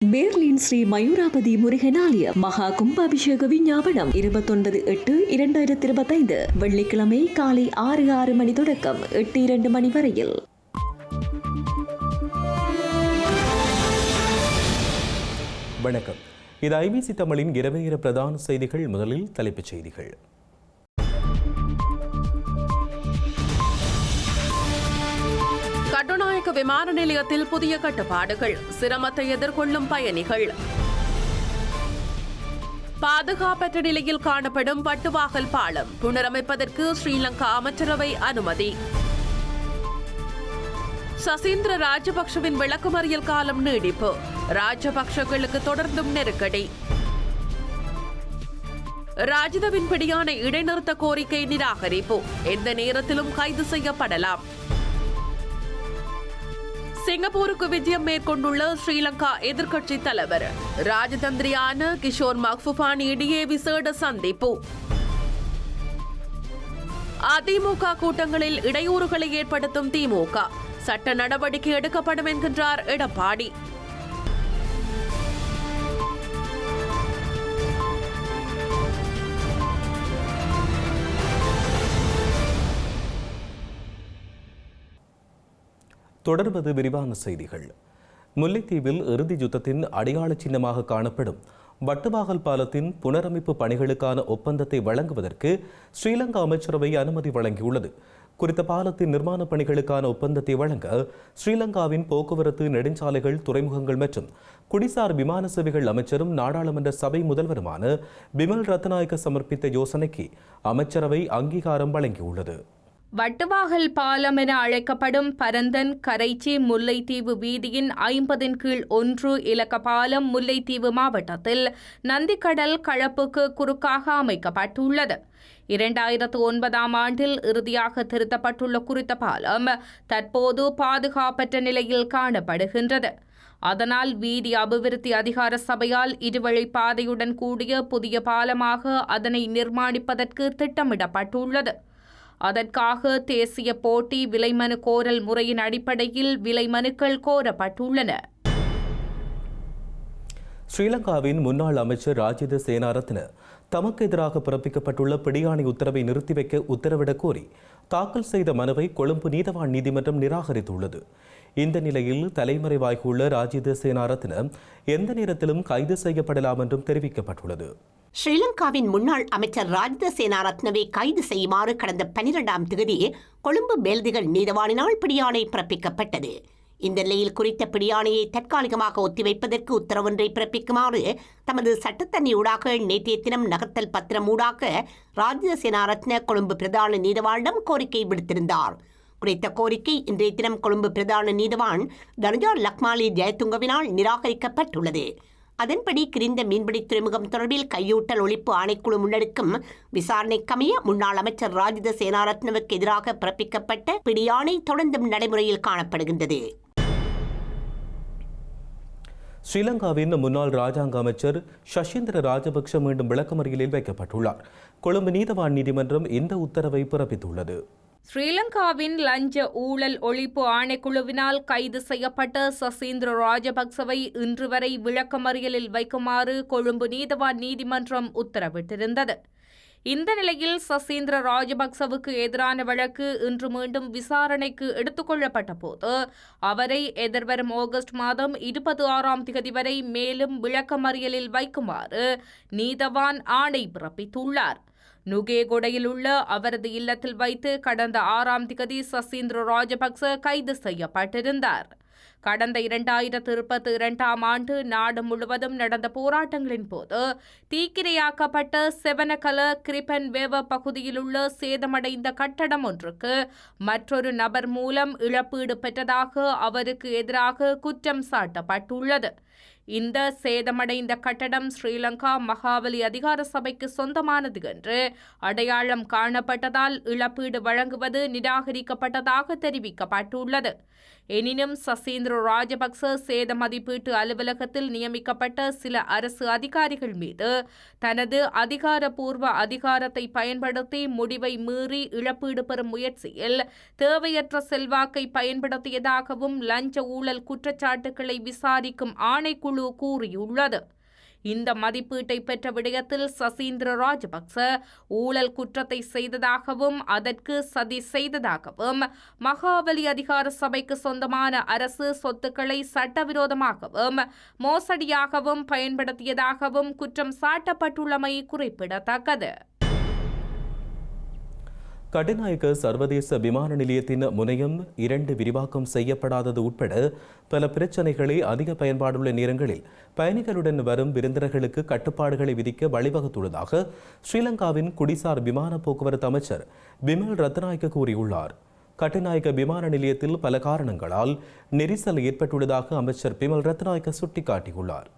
Berlin Sri Mayurapathi Murugan ஆலய மகா கும்பாபிஷேக விஞ்ஞாபனம் 29/8/2025 வெள்ளிக்கிழமை காலை 6 மணி தொடக்கம் 8:02 மணி வரையில். வணக்கம். இது ஐபிசி தமிழின் இரவு பிரதான செய்திகள். முதலில் தலைப்புச் செய்திகள். கட்டுநாயக்க விமான நிலையத்தில் புதிய கட்டுப்பாடுகள், சிரமத்தை எதிர்கொள்ளும் பயணிகள். பாதுகாப்பற்ற நிலையில் காணப்படும் பட்டுவாகல் பாலம் புனரமைப்பதற்கு ஸ்ரீலங்கா அமைச்சரவை அனுமதி. சசீந்திர ராஜபக்ஷவின் விளக்குமறியல் காலம் நீடிப்பு, ராஜபக்ஷங்களுக்கு தொடர்ந்தும் நெருக்கடி. ராஜிதவின் பிடியான இடைநிறுத்த கோரிக்கை நிராகரிப்பு, எந்த நேரத்திலும் கைது செய்யப்படலாம். சிங்கப்பூருக்கு விஜயம் மேற்கொண்டுள்ள ஸ்ரீலங்கா எதிர்க்கட்சி தலைவர் ராஜதந்திரியான கிஷோர் மக்ஃபுபானி இடையே விசேட சந்திப்பு. அதிமுக கூட்டங்களில் இடையூறுகளை ஏற்படுத்தும் திமுக, சட்ட நடவடிக்கை எடுக்கப்படும் என்கின்றார் எடப்பாடி. தொடர்வது விரிவான செய்திகள். முல்லைத்தீவில் இறுதி யுத்தத்தின் அடையாள சின்னமாக காணப்படும் வட்டுவாகல் பாலத்தின் புனரமைப்பு பணிகளுக்கான ஒப்பந்தத்தை வழங்குவதற்கு ஸ்ரீலங்கா அமைச்சரவை அனுமதி வழங்கியுள்ளது. குறித்த பாலத்தின் நிர்மாண பணிகளுக்கான ஒப்பந்தத்தை வழங்க ஸ்ரீலங்காவின் போக்குவரத்து, நெடுஞ்சாலைகள், துறைமுகங்கள் மற்றும் குடிசார் விமான சேவைகள் அமைச்சரும் நாடாளுமன்ற சபை முதல்வருமான பிமல் ரத்நாயக்க சமர்ப்பித்த யோசனைக்கு அமைச்சரவை அங்கீகாரம் வழங்கியுள்ளது. வட்டுவாகல் பாலம் என அழைக்கப்படும் பரந்தன் கரைச்சி முல்லைத்தீவு வீதியின் 50/1 இலக்க பாலம் முல்லைத்தீவு மாவட்டத்தில் நந்திக்கடல் களப்புக்கு குறுக்காக அமைக்கப்பட்டுள்ளது. 2009ஆம் ஆண்டில் இறுதியாக திருத்தப்பட்டுள்ள குறித்த பாலம் தற்போது பாதுகாப்பற்ற நிலையில் காணப்படுகின்றது. அதனால் வீதி அபிவிருத்தி அதிகார சபையால் இருவழி பாதையுடன் கூடிய புதிய பாலமாக அதனை நிர்மாணிப்பதற்கு திட்டமிடப்பட்டுள்ளது. அதற்காக தேசிய போட்டி விலைமனு கோரல் முறையின் அடிப்படையில் விலைமனுக்கள் கோரப்பட்டுள்ளன. ஸ்ரீலங்காவின் முன்னாள் அமைச்சர் ராஜித சேனாரத்ன தமக்கு எதிராக பிறப்பிக்கப்பட்டுள்ள பிடியாணை உத்தரவை நிறுத்தி வைக்க உத்தரவிடக் கோரி தாக்கல் செய்த மனுவை கொழும்பு நீதவான் நீதிமன்றம் நிராகரித்துள்ளது. இந்த நிலையில் தலைமறைவாகியுள்ள ராஜித சேனாரத்ன எந்த நேரத்திலும் கைது செய்யப்படலாம் என்றும் தெரிவிக்கப்பட்டுள்ளது. ஸ்ரீலங்காவின் முன்னாள் அமைச்சர் ராஜித சேனாரத்னவை கைது செய்யுமாறு கடந்த 12ஆம் தேதி கொழும்பு மேலதிக நீதவானினால் பிடியாணை பிறப்பிக்கப்பட்டது. இந்த நிலையில் குறித்த பிடியாணையை தற்காலிகமாக ஒத்திவைப்பதற்கு உத்தரவொன்றை பிறப்பிக்குமாறு தமது சட்டத்தண்ணியூடாக நேற்றைய தினம் நகர்த்தல் பத்திரம் ஊடாக ராஜித சேனாரத்ன கொழும்பு பிரதான நீதவானிடம் கோரிக்கை விடுத்திருந்தார். குறித்த கோரிக்கை இன்றைய தினம் கொழும்பு பிரதான நீதவான் தனுஜா லக்மாலி ஜெயதுங்கவினால் நிராகரிக்கப்பட்டுள்ளது. அதன்படி கிரிந்த மீன்பிடி துறைமுகம் தொடர்பில் கையூட்டல் ஒழிப்பு ஆணைக்குழு முன்னெடுக்கும் விசாரணைக்கமைய முன்னாள் அமைச்சர் ராஜித சேனாரத்னவுக்கு எதிராக பிறப்பிக்கப்பட்ட பிடியாணை தொடர்ந்தும் நடைமுறையில் காணப்படுகின்றது. ஸ்ரீலங்காவின் முன்னாள் ராஜாங்க அமைச்சர் சசீந்திர ராஜபக்ஷ மீண்டும் விளக்கமறியலில் வைக்கப்பட்டுள்ளார். கொழும்பு நீதவான் நீதிமன்றம் இந்த உத்தரவை பிறப்பித்துள்ளது. ஸ்ரீலங்காவின் லஞ்ச ஊழல் ஒழிப்பு ஆணைக்குழுவினால் கைது செய்யப்பட்ட சசீந்திர ராஜபக்சவை இன்று வரை விளக்கமறியலில் வைக்குமாறு கொழும்பு நீதவான் நீதிமன்றம் உத்தரவிட்டிருந்தது. இந்த நிலையில் சசீந்திர ராஜபக்சவுக்கு எதிரான வழக்கு இன்று மீண்டும் விசாரணைக்கு எடுத்துக்கொள்ளப்பட்ட போது அவரை எதிர்வரும் ஆகஸ்ட் மாதம் 26ஆம் தேதி வரை மேலும் விளக்கமறியலில் வைக்குமாறு நீதவான் ஆணை பிறப்பித்துள்ளார். நுகேகொடையில் உள்ள அவரது இல்லத்தில் வைத்து கடந்த 6ஆம் தேதி சசீந்திர ராஜபக்ச கைது செய்யப்பட்டிருந்தார். கடந்த 2022ஆம் ஆண்டு நாடு முழுவதும் நடந்த போராட்டங்களின் போது தீக்கிரையாக்கப்பட்ட செவனகல கிரிபன் வேவ பகுதியில் உள்ள சேதமடைந்த கட்டடம் ஒன்றுக்கு மற்றொரு நபர் மூலம் இழப்பீடு பெற்றதாக அவருக்கு எதிராக குற்றம் சாட்டப்பட்டுள்ளது. இந்த சேதமடைந்த கட்டடம் ஸ்ரீலங்கா மகாவலி அதிகார சபைக்கு சொந்தமானது என்று அடையாளம் காணப்பட்டதால் இழப்பீடு வழங்குவது நிராகரிக்கப்பட்டதாக தெரிவிக்கப்பட்டுள்ளது. எனினும் சசீந்திர ராஜபக்ச சேத மதிப்பீட்டு அலுவலகத்தில் நியமிக்கப்பட்ட சில அரசு அதிகாரிகள் மீது தனது அதிகாரப்பூர்வ அதிகாரத்தை பயன்படுத்தி முடிவை மீறி இழப்பீடு பெறும் முயற்சியில் தேவையற்ற செல்வாக்கை பயன்படுத்தியதாகவும் லஞ்ச ஊழல் குற்றச்சாட்டுகளை விசாரிக்கும் ஆணைக்குழு ஆணைக்குழு கூறியுள்ளது. இந்த மதிப்பீட்டை பெற்ற விடயத்தில் சசீந்திர ராஜபக்ச ஊழல் குற்றத்தை செய்ததாகவும் அதற்கு சதி செய்ததாகவும் மகாபலி அதிகார சபைக்கு சொந்தமான அரசு சொத்துக்களை சட்டவிரோதமாகவும் மோசடியாகவும் பயன்படுத்தியதாகவும் குற்றம் சாட்டப்பட்டுள்ளமை குறிப்பிடத்தக்கது. கட்டுநாயக்க சர்வதேச விமான நிலையத்தின் முனையம் 2 விரிவாக்கம் செய்யப்படாதது உட்பட பல பிரச்சினைகளை அதிக பயன்பாடுள்ள நேரங்களில் பயணிகளுடன் வரும் விருந்தினர்களுக்கு கட்டுப்பாடுகளை விதிக்க வழிவகுத்துள்ளதாக ஸ்ரீலங்காவின் குடிசார் விமான போக்குவரத்து அமைச்சர் பிமல் ரத்நாயக்க கூறியுள்ளார். கட்டுநாயக்க விமான நிலையத்தில் பல காரணங்களால் நெரிசல் ஏற்பட்டுள்ளதாக அமைச்சர் பிமல் ரத்நாயக்க சுட்டிக்காட்டியுள்ளார்.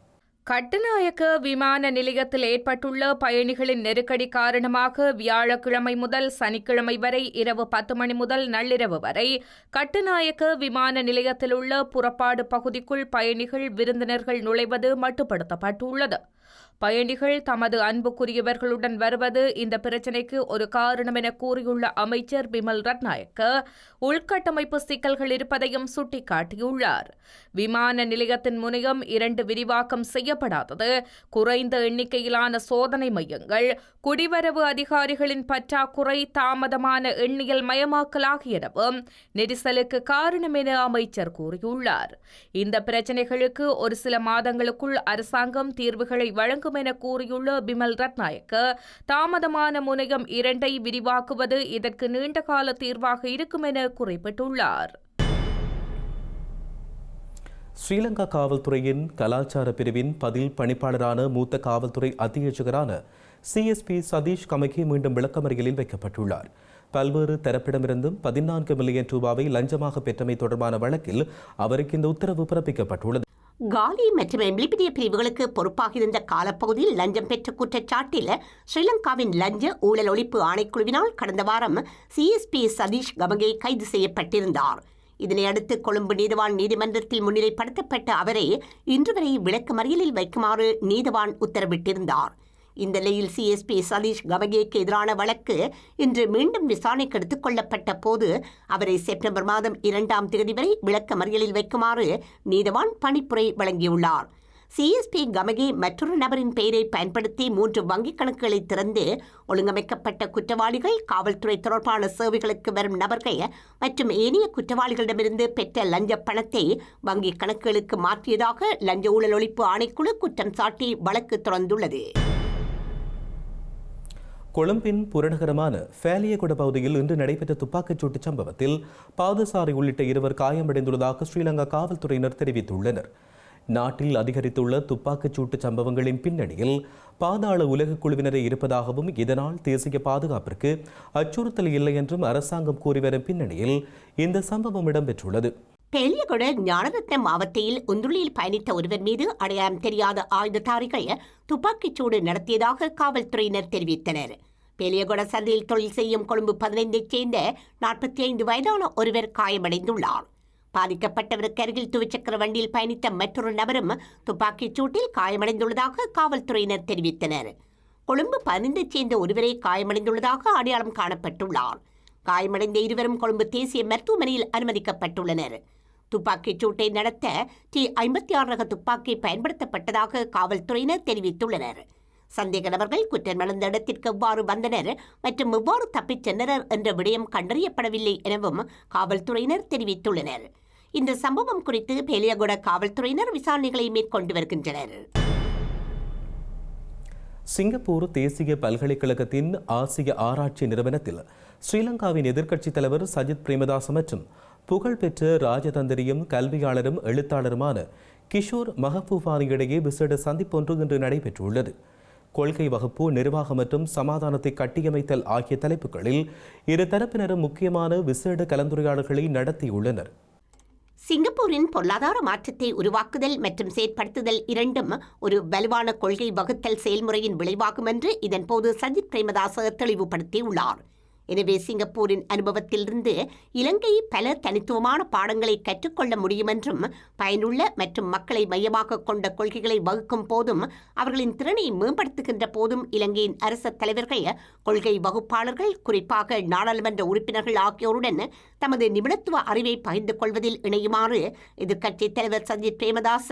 கட்டுநாயக்க விமான நிலையத்தில் ஏற்பட்டுள்ள பயணிகளின் நெருக்கடி காரணமாக வியாழக்கிழமை முதல் சனிக்கிழமை வரை இரவு 10 மணி முதல் நள்ளிரவு வரை கட்டுநாயக்க விமான நிலையத்தில் உள்ள புறப்பாடு பகுதிக்குள் பயணிகள் விருந்தினர்கள் நுழைவது மட்டுப்படுத்தப்பட்டுள்ளது. பயணிகள் தமது அன்புக்குரியவர்களுடன் வருவது இந்த பிரச்சினைக்கு ஒரு காரணம் என கூறியுள்ள அமைச்சர் பிமல் ரத்நாயக்க உள்கட்டமைப்பு சிக்கல்கள் இருப்பதையும் சுட்டிக்காட்டியுள்ளார். விமான நிலையத்தின் முனையம் 2 விரிவாக்கம் செய்யப்படாதது, குறைந்த எண்ணிக்கையிலான சோதனை மையங்கள், குடிவரவு அதிகாரிகளின் பற்றாக்குறை, தாமதமான எண்ணியல் மயமாக்கல் ஆகியனவும் நெரிசலுக்கு காரணம் என அமைச்சர் கூறியுள்ளார். இந்த பிரச்சினைகளுக்கு ஒரு சில மாதங்களுக்குள் அரசாங்கம் தீர்வுகளை வழங்கும் என கூறியுள்ள பிமல் ரத்நாயக்க தாமதமான முனையம் 2 விரிவாக்குவது இதற்கு நீண்டகால தீர்வாக இருக்கும் என குறிப்பிட்டுள்ளார். ஸ்ரீலங்கா காவல்துறையின் கலாச்சார பிரிவின் பதில் பணிப்பாளரான மூத்த காவல்துறை அத்தியட்சகரான CSP சதீஷ் கமகே மீண்டும் விளக்கமறியலில் வைக்கப்பட்டுள்ளார். பல்வேறு தரப்பிடமிருந்தும் 14 மில்லியன் ரூபாவை லஞ்சமாக பெற்றமை தொடர்பான வழக்கில் அவருக்கு இந்த உத்தரவு பிறப்பிக்கப்பட்டுள்ளது. காலி மற்றும் எம்பிலிபிடிய பிரிவுகளுக்கு பொறுப்பாக இருந்த காலப்பகுதியில் லஞ்சம் பெற்ற குற்றச்சாட்டில் ஸ்ரீலங்காவின் லஞ்ச ஊழல் ஒழிப்பு ஆணைக்குழுவினால் கடந்த வாரம் CSP சதீஷ் கமகே கைது செய்யப்பட்டிருந்தார். இதனையடுத்து கொழும்பு நீதவான் நீதிமன்றத்தில் முன்னிலைப்படுத்தப்பட்ட அவரை இன்று வரை விளக்கமறியலில் வைக்குமாறு நீதவான் உத்தரவிட்டிருந்தார். இந்த நிலையில் CSP சதீஷ் கமகேக்கு எதிரான வழக்கு இன்று மீண்டும் விசாரணைக்கு எடுத்துக் கொள்ளப்பட்ட போது அவரை செப்டம்பர் மாதம் 2ஆம் தேதி வரை விளக்கமறியலில் வைக்குமாறு நீதவான் பணிப்புரை வழங்கியுள்ளார். CSP கமகே மற்றொரு நபரின் பெயரை பயன்படுத்தி 3 வங்கிக் கணக்குகளை திறந்து ஒழுங்கமைக்கப்பட்ட குற்றவாளிகள், காவல்துறை தொடர்பான சேவைகளுக்கு வரும் நபர்கள் மற்றும் ஏனைய குற்றவாளிகளிடமிருந்து பெற்ற லஞ்ச பணத்தை வங்கிக் கணக்குகளுக்கு மாற்றியதாக லஞ்ச ஊழல் ஒழிப்பு ஆணைக்குழு குற்றம் சாட்டி வழக்கு தொடர்ந்துள்ளது. கொழும்பின் புறநகரமான ஃபேலியகுட பகுதியில் இன்று நடைபெற்ற துப்பாக்கிச்சூட்டு சம்பவத்தில் பாதசாரி உள்ளிட்ட 2 காயமடைந்துள்ளதாக ஸ்ரீலங்கா காவல்துறையினர் தெரிவித்துள்ளனர். நாட்டில் அதிகரித்துள்ள துப்பாக்கிச்சூட்டு சம்பவங்களின் பின்னணியில் பாதாள உலக குழுவினரே இருப்பதாகவும் இதனால் தேசிய பாதுகாப்பிற்கு அச்சுறுத்தல் இல்லை என்றும் அரசாங்கம் கூறி வரும் பின்னணியில் இந்த சம்பவம் இடம்பெற்றுள்ளது. பெலியகொட ஞானரத்ன மாவட்டத்தில் ஒன்றுளியில் பயணித்த ஒருவர் மீது அடையாளம் தெரியாத ஆயுததாரிகள் துப்பாக்கிச்சூடு நடத்தியதாக காவல்துறையினர் தெரிவித்தனர். பெலியகொட சந்தையில் தொழில் செய்யும் கொழும்பு 15ஐச் சேர்ந்த 45 வயதான ஒருவர் காயமடைந்துள்ளார். பாதிக்கப்பட்டவருக்கு அருகில் துவிச்சக்கர வண்டியில் பயணித்த மற்றொரு நபரும் துப்பாக்கிச் சூட்டில் காயமடைந்துள்ளதாக காவல்துறையினர் தெரிவித்தனர். கொழும்பு 15ஐச் சேர்ந்த ஒருவரை காயமடைந்துள்ளதாக அடையாளம் காணப்பட்டுள்ளார். காயமடைந்த 2 கொழும்பு தேசிய மருத்துவமனையில் அனுமதிக்கப்பட்டுள்ளனர். துப்பாக்கிச் சூட்டை நடத்த T56 ரக துப்பாக்கி பயன்படுத்தப்பட்டதாக காவல்துறையினர் தெரிவித்துள்ளனர். சந்தேக நபர்கள் குற்றம் நடந்த இடத்திற்கு எவ்வாறு வந்தனர் மற்றும் எவ்வாறு தப்பிச் சென்றனர் என்ற விடயம் கண்டறியப்படவில்லை எனவும் காவல்துறையினர் தெரிவித்துள்ளனர். இந்த சம்பவம் குறித்து பெலியகொட காவல்துறையினர் விசாரணைகளை மேற்கொண்டு வருகின்றனர். சிங்கப்பூர் தேசிய பல்கலைக்கழகத்தின் ஆசிய ஆராய்ச்சி நிறுவனத்தில் ஸ்ரீலங்காவின் எதிர்க்கட்சித் தலைவர் சஜித் பிரேமதாச மற்றும் புகழ்பெற்ற ராஜதந்திரியும் கல்வியாளரும் எழுத்தாளருமான கிஷோர் மஹபூபானி இடையே விசேட சந்திப்பொன்று இன்று நடைபெற்றுள்ளது. கொள்கை வகுப்பு, நிர்வாகம் மற்றும் சமாதானத்தை கட்டியமைத்தல் ஆகிய தலைப்புகளில் 2 தரப்பினரும் முக்கியமான விசேட கலந்துரையாடல்களை நடத்தியுள்ளனர். சிங்கப்பூரின் பொருளாதார மாற்றத்தை உருவாக்குதல் மற்றும் செயற்படுத்துதல் இரண்டும் ஒரு வலுவான கொள்கை வகுத்தல் செயல்முறையின் விளைவாகும் என்று இதன்போது சஜித் பிரேமதாச தெளிவுபடுத்தியுள்ளார். எனவே சிங்கப்பூரின் அனுபவத்திலிருந்து இலங்கை பல தனித்துவமான பாடங்களை கற்றுக்கொள்ள முடியும் என்றும் பயனுள்ள மற்றும் மக்களை மையமாக கொண்ட கொள்கைகளை வகுக்கும் போதும் அவர்களின் திறனை மேம்படுத்துகின்ற போதும் இலங்கையின் அரச தலைவர்கள், கொள்கை வகுப்பாளர்கள், குறிப்பாக நாடாளுமன்ற உறுப்பினர்கள் ஆகியோருடன் தமது நிபுணத்துவ அறிவை பகிர்ந்து கொள்வதில் இணையுமாறு எதிர்க்கட்சித் தலைவர் சஜித் பிரேமதாச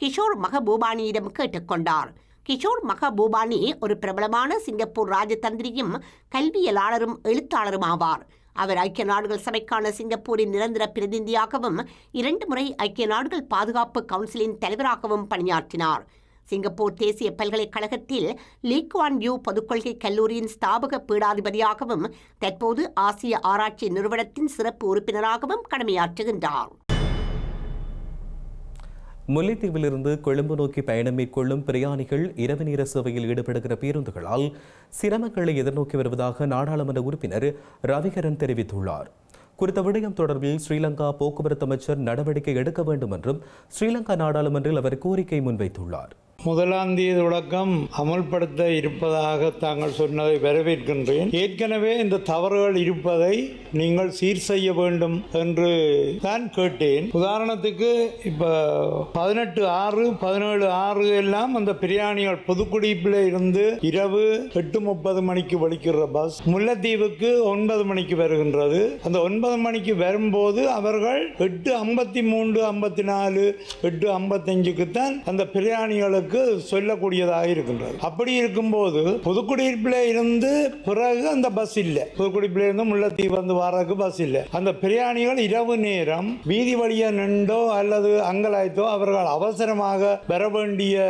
கிஷோர் மகபூபானியிடம் கேட்டுக்கொண்டார். கிஷோர் மகபூபானி ஒரு பிரபலமான சிங்கப்பூர் ராஜதந்திரியும் கல்வியலாளரும் எழுத்தாளரும் ஆவார். அவர் ஐக்கிய நாடுகள் சபைக்கான சிங்கப்பூரின் நிரந்தர பிரதிநிதியாகவும் 2 முறை ஐக்கிய நாடுகள் பாதுகாப்பு கவுன்சிலின் தலைவராகவும் பணியாற்றினார். சிங்கப்பூர் தேசிய பல்கலைக்கழகத்தில் லீ குவான் யூ பொதுக்கொள்கை கல்லூரியின் ஸ்தாபக பீடாதிபதியாகவும் தற்போது ஆசிய ஆராய்ச்சி நிறுவனத்தின் சிறப்பு உறுப்பினராகவும் கடமையாற்றுகின்றார். முல்லைத்தீவிலிருந்து கொழும்பு நோக்கி பயணம் மேற்கொள்ளும் பிரயாணிகள் இரவு நேர சேவையில் ஈடுபடுகிற பேருந்துகளால் சிரமங்களை எதிர்நோக்கி வருவதாக நாடாளுமன்ற உறுப்பினர் ரவிகரன் தெரிவித்துள்ளார். குறித்த விடயம் தொடர்பில் ஸ்ரீலங்கா போக்குவரத்து அமைச்சர் நடவடிக்கை எடுக்க வேண்டும் என்றும் ஸ்ரீலங்கா நாடாளுமன்றில் அவர் கோரிக்கை முன்வைத்துள்ளார். 1ஆம் தேதி தொடக்கம் அமல்படுத்த இருப்பதாக தாங்கள் சொன்னதை வரவேற்கின்றேன். ஏற்கனவே இந்த தவறுகள் இருப்பதை நீங்கள் சீர் செய்ய வேண்டும் என்று தான் கேட்டேன். உதாரணத்துக்கு இப்போ 18/6, 17/6 எல்லாம் அந்த பிரயாணிகள் புதுக்குடிப்பில் இருந்து இரவு 8:30 மணிக்கு வலிக்கிற பஸ் முல்லைத்தீவுக்கு 9 மணிக்கு வருகின்றது. அந்த 9 மணிக்கு வரும்போது அவர்கள் 8:53, 54, 8:55 தான் அந்த பிரயாணிகளுக்கு சொல்லக்கூடியதாக இருக்கின்றது. அப்படி இருக்கும்போது புதுக்குடியிருப்பில் இருந்து பிறகு அந்த பஸ் இல்லை, புதுக்குடியிருப்பில் இருந்து முல்லைத்தீவு வந்து வாரக்கு பஸ் இல்லை. அந்த பிரயாணிகள் இரவு நேரம் வீதி வழியா நின்றோ அல்லது அங்கலாய்த்தோ அவர்கள் அவசரமாக வர வேண்டிய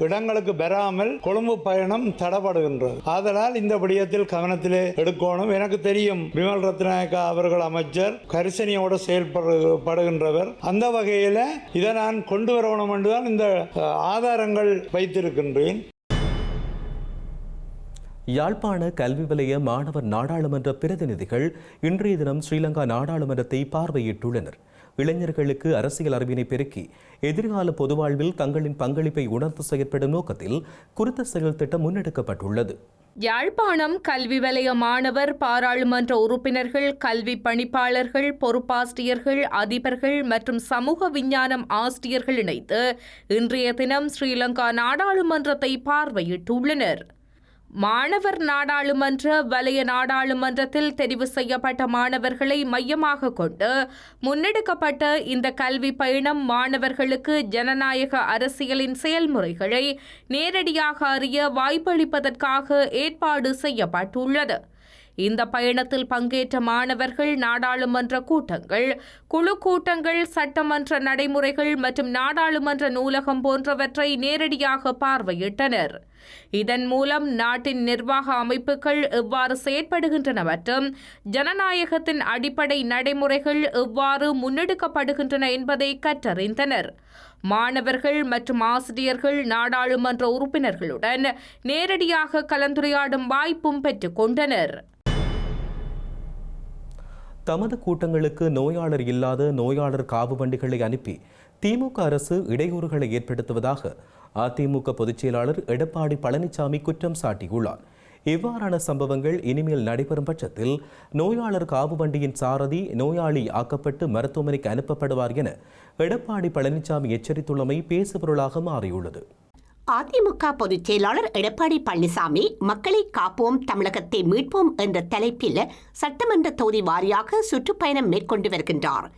இடங்களுக்கு பெறாமல் கொழும்பு பயணம் தடப்படுகின்றது. ஆதலால் இந்த விடயத்தில் கவனத்திலே எடுக்கணும். எனக்கு தெரியும் விமல் ரத்நாயக்கா அவர்கள் அமைச்சர் கரிசனையோடு செயல்படுகின்றவர். அந்த வகையில் இதை நான் கொண்டு வரணும் என்றுதான் இந்த ஆதாரங்கள் வைத்திருக்கின்றேன். யாழ்ப்பாண கல்வி வலய மாணவர் நாடாளுமன்ற பிரதிநிதிகள் இன்றைய தினம் ஸ்ரீலங்கா நாடாளுமன்றத்தை பார்வையிட்டுள்ளனர். இளைஞர்களுக்கு அரசியல் அறிவினை பெருக்கி எதிர்கால பொதுவாழ்வில் தங்களின் பங்களிப்பை உணர்ந்து செயற்படும் நோக்கத்தில் குறித்த செயல் திட்டம் முன்னெடுக்கப்பட்டுள்ளது. யாழ்ப்பாணம் கல்வி வலய மாணவர் பாராளுமன்ற உறுப்பினர்கள், கல்வி பணிப்பாளர்கள், பொறுப்பாசிரியர்கள், அதிபர்கள் மற்றும் சமூக விஞ்ஞானம் ஆசிரியர்கள் இணைந்து இன்றைய தினம் ஸ்ரீலங்கா நாடாளுமன்றத்தை பார்வையிட்டுள்ளனர். மாணவர் நாடாளுமன்ற வலய நாடாளுமன்றத்தில் தெரிவு செய்யப்பட்ட மாணவர்களை மையமாக கொண்டு முன்னெடுக்கப்பட்ட இந்த கல்வி பயணம் மாணவர்களுக்கு ஜனநாயக அரசியலின் செயல்முறைகளை நேரடியாக அறிய வாய்ப்பளிப்பதற்காக ஏற்பாடு செய்யப்பட்டுள்ளது. இந்த பயணத்தில் பங்கேற்ற மாணவர்கள் நாடாளுமன்ற கூட்டங்கள், குழு கூட்டங்கள், சட்டமன்ற நடைமுறைகள் மற்றும் நாடாளுமன்ற நூலகம் போன்றவற்றை நேரடியாக பார்வையிட்டனர். இதன் மூலம் நாட்டின் நிர்வாக அமைப்புகள் எவ்வாறு செயற்படுகின்றன மற்றும் ஜனநாயகத்தின் அடிப்படை நடைமுறைகள் எவ்வாறு முன்னெடுக்கப்படுகின்றன என்பதை கற்றறிந்தனர். மாணவர்கள் மற்றும் ஆசிரியர்கள் நாடாளுமன்ற உறுப்பினர்களுடன் நேரடியாக கலந்துரையாடும் வாய்ப்பும் பெற்றுக் கொண்டனர். தமது கூட்டங்களுக்கு நோயாளர் இல்லாத நோயாளர் காவு வண்டிகளை அனுப்பி திமுக அரசு இடையூறுகளை ஏற்படுத்துவதாக அதிமுக பொதுச் செயலாளர் எடப்பாடி பழனிசாமி குற்றம் சாட்டியுள்ளார். இவ்வாறான சம்பவங்கள் இனிமேல் நடைபெறும் பட்சத்தில் நோயாளர் காவு வண்டியின் சாரதி நோயாளி ஆக்கப்பட்டு மருத்துவமனைக்கு அனுப்பப்படுவார் என எடப்பாடி பழனிசாமி எச்சரித்துள்ளமை பேசுபொருளாக மாறியுள்ளது. அதிமுக பொதுச் செயலாளர் எடப்பாடி பழனிசாமி மக்களை காப்போம் தமிழகத்தை மீட்போம் என்ற தலைப்பில் சட்டமன்ற தொகுதி வாரியாக சுற்றுப்பயணம் மேற்கொண்டு வருகின்றார்.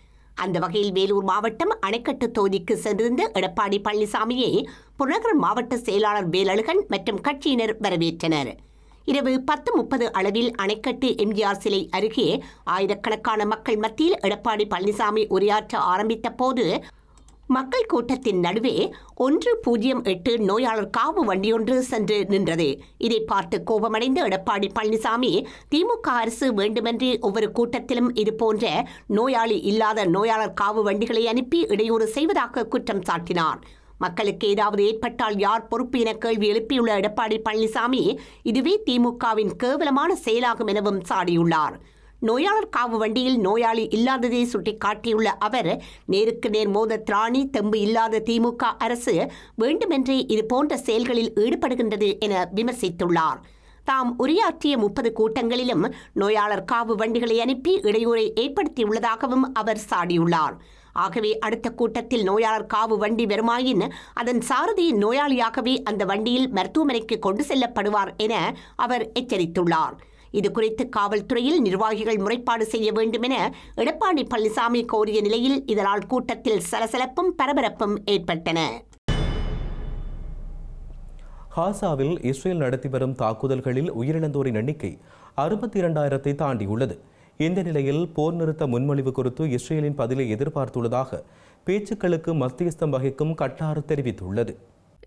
அந்த வகையில் வேலூர் மாவட்டம் அணைக்கட்டு தொகுதிக்கு சென்றிருந்த எடப்பாடி பழனிசாமியை புறநகர் மாவட்ட செயலாளர் வேலழகன் மற்றும் கட்சியினர் வரவேற்றனர். இரவு 10:30 அளவில் அணைக்கட்டு எம்ஜிஆர் சிலை அருகே ஆயிரக்கணக்கான மக்கள் மத்தியில் எடப்பாடி பழனிசாமி உரையாற்ற ஆரம்பித்த போது மக்கள் கூட்டத்தின் நடுவே 108 நோயாளர் காவு வண்டியொன்று சென்று நின்றது. இதை பார்த்து கோபமடைந்த எடப்பாடி பழனிசாமி திமுக அரசு வேண்டுமென்றே ஒவ்வொரு கூட்டத்திலும் இதுபோன்ற நோயாளி இல்லாத நோயாளர் காவு வண்டிகளை அனுப்பி இடையூறு செய்வதாக குற்றம் சாட்டினார். மக்களுக்கு ஏதாவது ஏற்பட்டால் யார் பொறுப்பு என கேள்வி எழுப்பியுள்ள எடப்பாடி பழனிசாமி இதுவே திமுகவின் கேவலமான செயலாகும் எனவும் சாடியுள்ளார். நோயாளர் காவு வண்டியில் நோயாளி இல்லாததை சுட்டிக்காட்டியுள்ள அவர் நேருக்கு நேர் மோத திராணி தெம்பு இல்லாத திமுக அரசு வேண்டுமென்றே இதுபோன்ற செயல்களில் ஈடுபடுகின்றது என விமர்சித்துள்ளார். தாம் உரையாற்றிய 30 கூட்டங்களிலும் நோயாளர் காவு வண்டிகளை அனுப்பி இடையூறை ஏற்படுத்தியுள்ளதாகவும் அவர் சாடியுள்ளார். ஆகவே அடுத்த கூட்டத்தில் நோயாளர் காவு வண்டி வருமாயின் அதன் சாரதி நோயாளியாகவே அந்த வண்டியில் மருத்துவமனைக்கு கொண்டு செல்லப்படுவார் என அவர் எச்சரித்துள்ளார். இதுகுறித்து காவல்துறையில் நிர்வாகிகள் முறைப்பாடு செய்ய வேண்டும் என எடப்பாடி பழனிசாமி கோரிய நிலையில் இதனால் கூட்டத்தில் சலசலப்பும் பரபரப்பும் ஏற்பட்டன. காசாவில் இஸ்ரேல் நடத்தி வரும் தாக்குதல்களில் உயிரிழந்தோரின் எண்ணிக்கை 62,000 தாண்டியுள்ளது. இந்த நிலையில் போர் நிறுத்த முன்மொழிவு குறித்து இஸ்ரேலின் பதிலை எதிர்பார்த்துள்ளதாக பேச்சுக்களுக்கு மத்தியஸ்தம் வகிக்கும் கட்டார் தெரிவித்துள்ளது.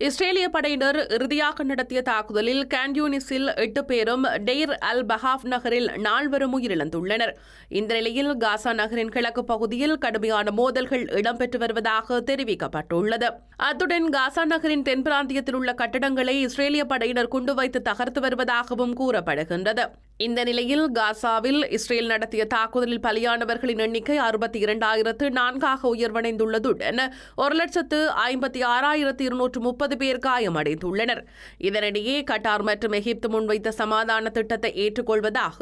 இஸ்ரேலிய படையினர் இறுதியாக நடத்திய தாக்குதலில் கான்யூனிஸில் 8 பேரும் டெய்ர் அல் பஹாப் நகரில் நால்வரும் உயிரிழந்துள்ளனர். இந்த நிலையில் காசா நகரின் கிழக்கு பகுதியில் கடுமையான மோதல்கள் இடம்பெற்று வருவதாக தெரிவிக்கப்பட்டுள்ளது. அத்துடன் காசா நகரின் தென் பிராந்தியத்தில் உள்ள கட்டடங்களை இஸ்ரேலிய படையினர் குண்டு வைத்து தகர்த்து வருவதாகவும் கூறப்படுகின்றது. இந்த நிலையில் காசாவில் இஸ்ரேல் நடத்திய தாக்குதலில் பலியானவர்களின் எண்ணிக்கை 62,004 உயர்வடைந்துள்ளதுடன் 1,56,230 பேர் காயமடைந்துள்ளனர். இதனிடையே கட்டார் மற்றும் எகிப்து முன்வைத்த சமாதான திட்டத்தை ஏற்றுக்கொள்வதாக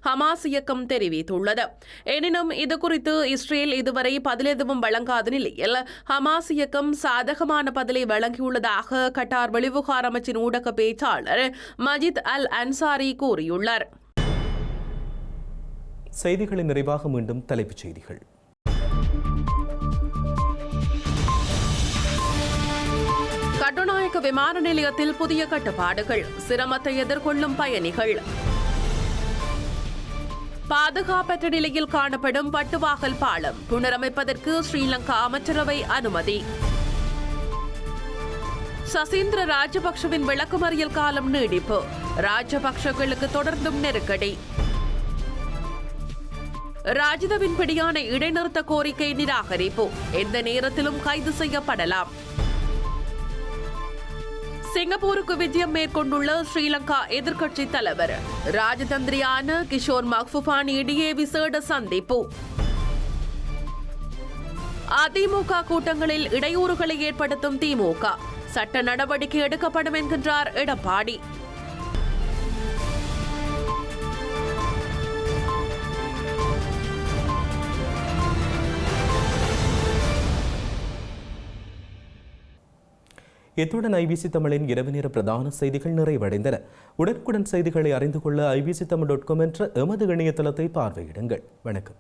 ஹமாஸ் இயக்கம் தெரிவித்துள்ளது. எனினும் இதுகுறித்து இஸ்ரேல் இதுவரை பதில் எதுவும் வழங்காத நிலையில் ஹமாஸ் இயக்கம் சாதகமான பதிலை வழங்கியுள்ளதாக கட்டார் வெளிவிவகார அமைச்சின் ஊடக பேச்சாளர் மஜித் அல் அன்சாரி கூறியுள்ளார். செய்திகளின் நிறைவாக மீண்டும் தலைப்புச் செய்திகள். கட்டுநாயக்க விமான நிலையத்தில் புதிய கட்டுப்பாடுகள், சிரமத்தை எதிர்கொள்ளும் பயணிகள். பாதுகாப்பற்ற நிலையில் காணப்படும் பட்டுவாகல் பாலம் புனரமைப்பதற்கு ஸ்ரீலங்கா அமைச்சரவை அனுமதி. சசீந்திர ராஜபக்சவின் விளக்கமறியல் காலம் நீடிப்பு, ராஜபக்சகளுக்கு தொடர்ந்தும் நெருக்கடி. ராஜிதவின் பிடியான இடைநிறுத்த கோரிக்கை நிராகரிப்பு, எந்த நேரத்திலும் கைது செய்யப்படலாம். சிங்கப்பூருக்கு விஜயம் மேற்கொண்டுள்ள ஸ்ரீலங்கா எதிர்க்கட்சி தலைவர், ராஜதந்திரியான கிஷோர் மக்ஃபுபானி இடையே விசேட சந்திப்பு. அதிமுக கூட்டங்களில் இடையூறுகளை ஏற்படுத்தும் திமுக, சட்ட நடவடிக்கை எடுக்கப்படும் என்கின்றார் எடப்பாடி. இத்துடன் ஐபிசி தமிழின் இரவு நேர பிரதான செய்திகள் நிறைவடைந்தன. உடனுக்குடன் செய்திகளை அறிந்து கொள்ள ibctamil.com என்ற எமது இணையதளத்தை பார்வையிடுங்கள். வணக்கம்.